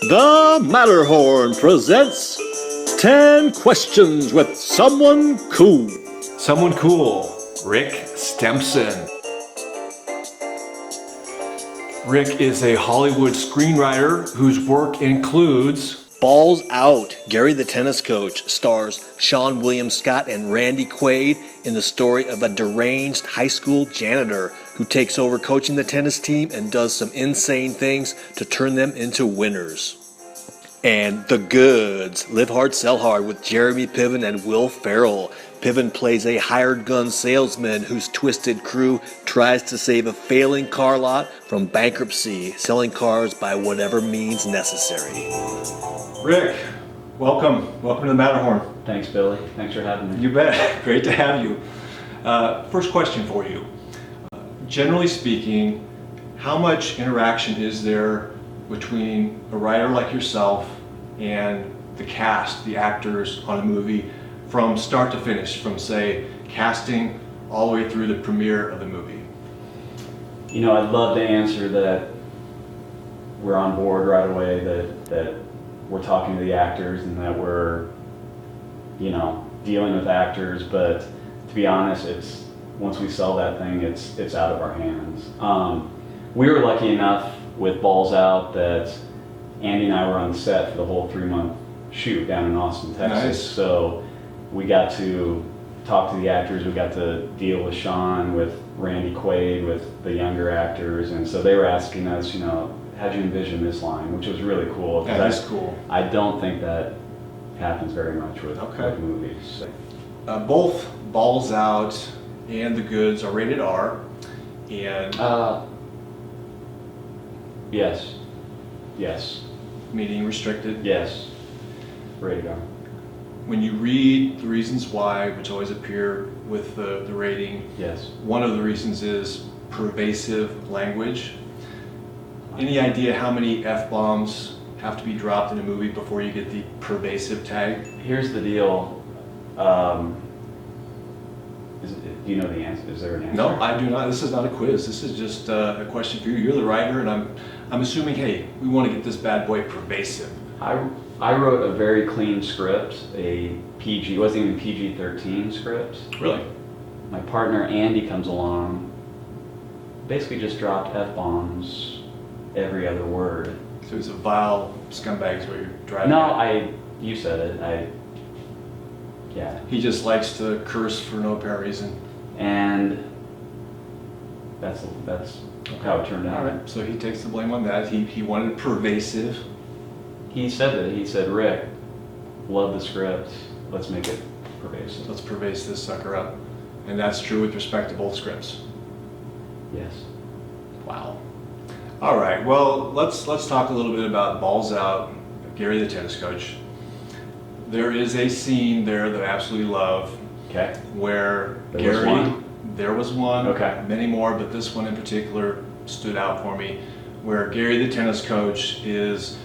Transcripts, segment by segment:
The Matterhorn presents 10 Questions with Someone Cool. Someone cool, Rick Stempson. Rick is a Hollywood screenwriter whose work includes Balls Out, Gary the Tennis Coach, stars Sean William Scott and Randy Quaid in the story of a deranged high school janitor who takes over coaching the tennis team and does some insane things to turn them into winners. And The Goods, Live Hard, Sell Hard with Jeremy Piven and Will Ferrell. Piven plays a hired gun salesman whose twisted crew tries to save a failing car lot from bankruptcy, selling cars by whatever means necessary. Rick. Welcome. Welcome to the Matterhorn. Thanks, Billy. Thanks for having me. You bet. Great to have you. First question for you. Generally speaking, how much interaction is there between a writer like yourself and the cast, the actors on a movie, from start to finish, from say casting all the way through the premiere of the movie? You know, I'd love to answer that we're on board right away, that we're talking to the actors and that we're, you know, dealing with actors, but to be honest, it's once we sell that thing, it's out of our hands. We were lucky enough with Balls Out that Andy and I were on the set for the whole 3-month shoot down in Austin, Texas. Nice. So we got to talk to the actors, we got to deal with Sean, with Randy Quaid, with the younger actors, and so they were asking us, you know, how'd you envision this line, which was really cool. That is cool. I don't think that happens very much with movies. So. Both Balls Out and The Goods are rated R, and Yes. meaning restricted. Yes. Rated R. When you read the reasons why, which always appear with the rating, Yes. one of the reasons is pervasive language. Any idea how many F-bombs have to be dropped in a movie before you get the pervasive tag? Here's the deal. Do you know the answer? Is there an answer? No, I do not. This is not a quiz. This is just a question for you. You're the writer, and I'm assuming, hey, we want to get this bad boy pervasive. I wrote a very clean script, a PG, wasn't even PG-13 script. Really? My partner Andy comes along, basically just dropped F-bombs every other word. So it's a vile scumbag is what you're driving No, at. you said it, yeah. He just likes to curse for no apparent reason. And that's how it turned out. All right, so he takes the blame on that. He wanted it pervasive. He said that. He said, Rick, love the script. Let's make it pervasive. Let's pervase this sucker up. And that's true with respect to both scripts. Yes. Wow. All right, well, let's talk a little bit about Balls Out, Gary the Tennis Coach. There is a scene there that I absolutely love. Okay. Where there was one, okay. Many more, but this one in particular stood out for me, where Gary the Tennis Coach is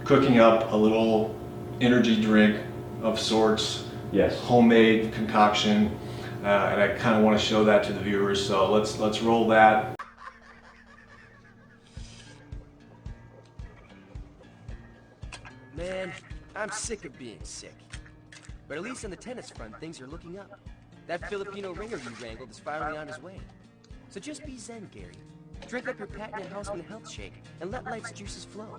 cooking up a little energy drink of sorts, yes, homemade concoction, and I kind of want to show that to the viewers. So let's roll that. Man, I'm sick of being sick. But at least on the tennis front, things are looking up. That Filipino ringer you wrangled is finally on his way. So just be zen, Gary. Drink up your patent enhancement health shake and let life's juices flow.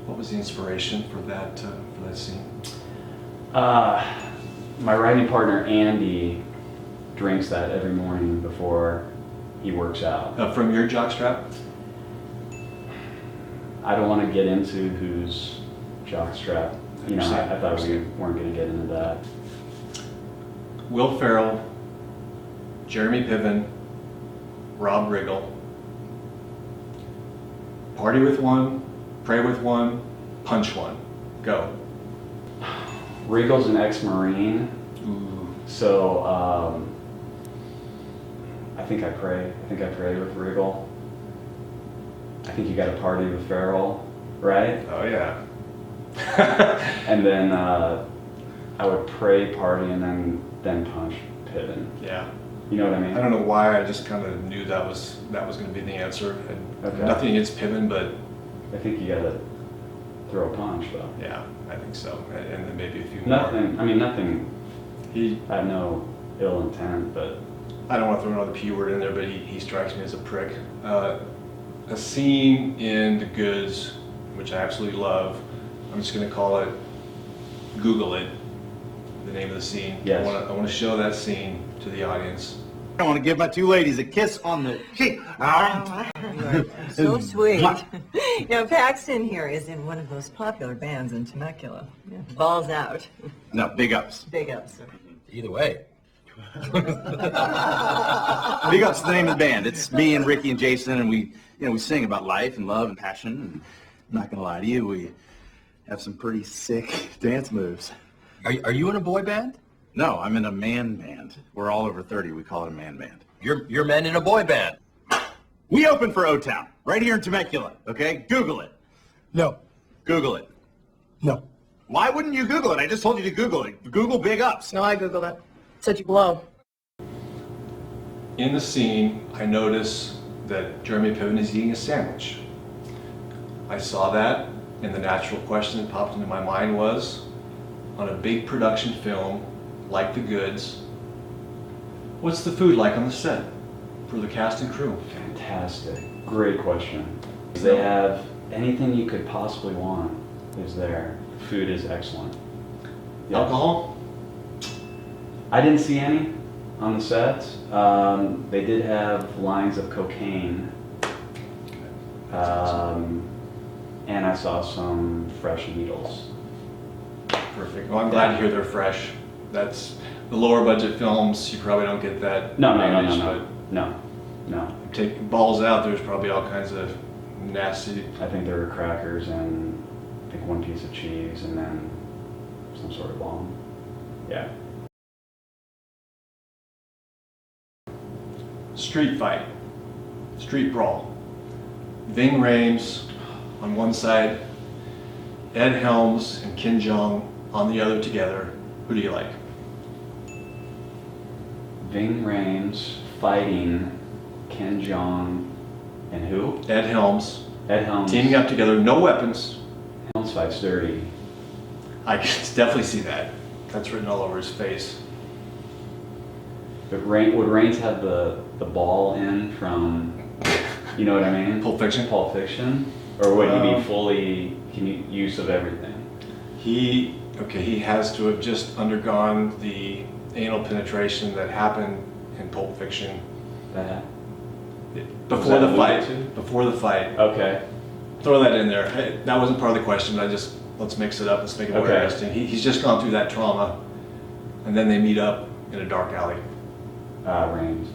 What was the inspiration for that scene? My writing partner Andy drinks that every morning before he works out. From your jockstrap? I don't want to get into whose jockstrap. You know, I thought we weren't going to get into that. Will Ferrell, Jeremy Piven, Rob Riggle. Party with one, pray with one, punch one. Go. Riggle's an ex-Marine. Ooh. So I think I pray with Riggle. I think you got to party with Ferrell, right? Oh yeah. And then I would pray, party, and then punch Piven. Yeah. You know what I mean? I don't know why, I just kind of knew that was going to be the answer. And Okay. nothing against Piven, but I think you got to throw a punch, though. yeah, I think so. And then maybe a few more. Nothing. I mean, nothing. He, I have no ill intent, but I don't want to throw another P word in there, but he strikes me as a prick. A scene in The Goods, which I absolutely love. I'm just going to call it, Google it, the name of the scene. Yes. I want to show that scene to the audience. I want to give my two ladies a kiss on the cheek. So sweet. You know, Paxton here is in one of the most popular bands in Temecula. Yeah. Balls out. No, big ups. Big ups. Either way. Big ups is the name of the band. It's me and Ricky and Jason, and we sing about life and love and passion. And I'm not gonna lie to you, we have some pretty sick dance moves. Are you in a boy band? No, I'm in a man band. We're all over 30. We call it a man band. You're men in a boy band. We open for O-Town right here in Temecula. Okay, Google it. No. Google it. No. Why wouldn't you Google it? I just told you to Google it. Google big ups. No, I Googled it. Said you blow. In the scene, I notice that Jeremy Piven is eating a sandwich. I saw that, and the natural question that popped into my mind was, on a big production film like The Goods, what's the food like on the set for the cast and crew? fantastic. Great question. They have anything you could possibly want is there. Food is excellent. Yes. Alcohol? I didn't see any on the set. They did have lines of cocaine. And I saw some fresh needles. Perfect. Well, I'm glad to hear they're fresh. That's the lower budget films. You probably don't get that. No. Take balls out. There's probably all kinds of nasty. I think there were crackers and I think one piece of cheese and then some sort of bomb. Yeah. Street fight, street brawl. Ving Rhames on one side, Ed Helms and Ken Jeong on the other together. Who do you like? Ving Rhames fighting Ken Jeong and who? Ed Helms. Ed Helms. Teaming up together, no weapons. Helms fights dirty. I can definitely see that. That's written all over his face. But would Raines have the ball in from, you know what I mean? Pulp Fiction? Pulp Fiction? Or would he be fully use of everything? He has to have just undergone the anal penetration that happened in Pulp Fiction That? before the alluded fight. to? Before the fight. Okay. Throw that in there. Hey, that wasn't part of the question, but let's mix it up. Let's make it more Okay. interesting. He's just gone through that trauma, and then they meet up in a dark alley. Raines.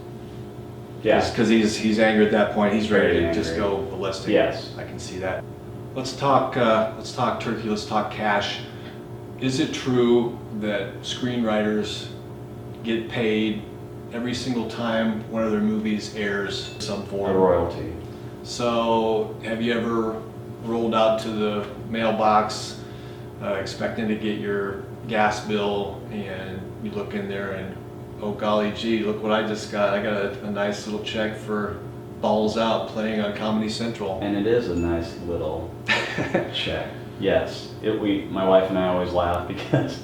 Yeah. Because he's angry at that point. He's ready to Very just angry. go ballistic. Yes. I can see that. Let's talk turkey. Let's talk cash. Is it true that screenwriters get paid every single time one of their movies airs in some A form? royalty. So, have you ever rolled out to the mailbox expecting to get your gas bill, and you look in there and, oh golly gee, look what I just got. I got a nice little check for Balls Out playing on Comedy Central. And it is a nice little check. Yes. My wife and I always laugh because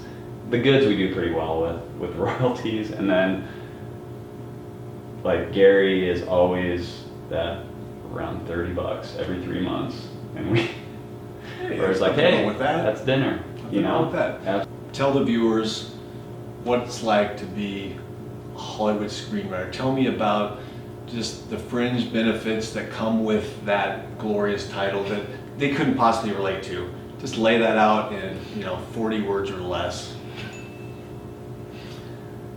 The Goods we do pretty well with royalties, and then like Gary is always that around $30 every 3 months, and we where it's like, nothing wrong hey, with that. that's dinner. Nothing wrong with that. Tell the viewers what it's like to be a Hollywood screenwriter. Tell me about just the fringe benefits that come with that glorious title that they couldn't possibly relate to. Just lay that out in 40 words or less.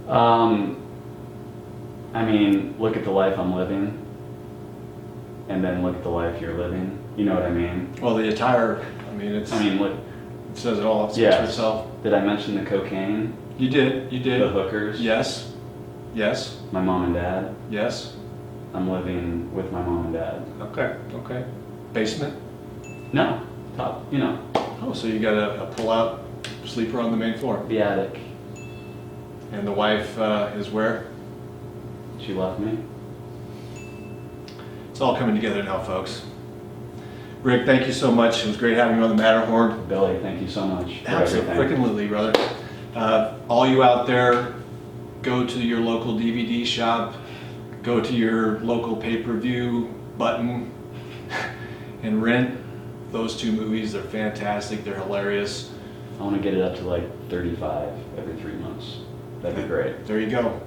I mean, look at the life I'm living, and then look at the life you're living. You know what I mean? Well, the attire, look, I mean, look. it says it all. It speaks for Yeah. itself. Did I mention the cocaine? You did. You did. The hookers. Yes. Yes. My mom and dad. Yes. I'm living with my mom and dad. Okay. Okay. Basement. No, top. You know, Oh, so you got a pull-out sleeper on the main floor. the attic. And the wife is where? She left me. It's all coming together now, folks. Rick, thank you so much. It was great having you on the Matterhorn. Billy, thank you so much for Absolutely, everything. frickin' brother. All you out there, go to your local DVD shop, go to your local pay-per-view button, and rent those two movies. They're fantastic. They're hilarious. I want to get it up to like 35 every 3 months. That'd be great. There you go.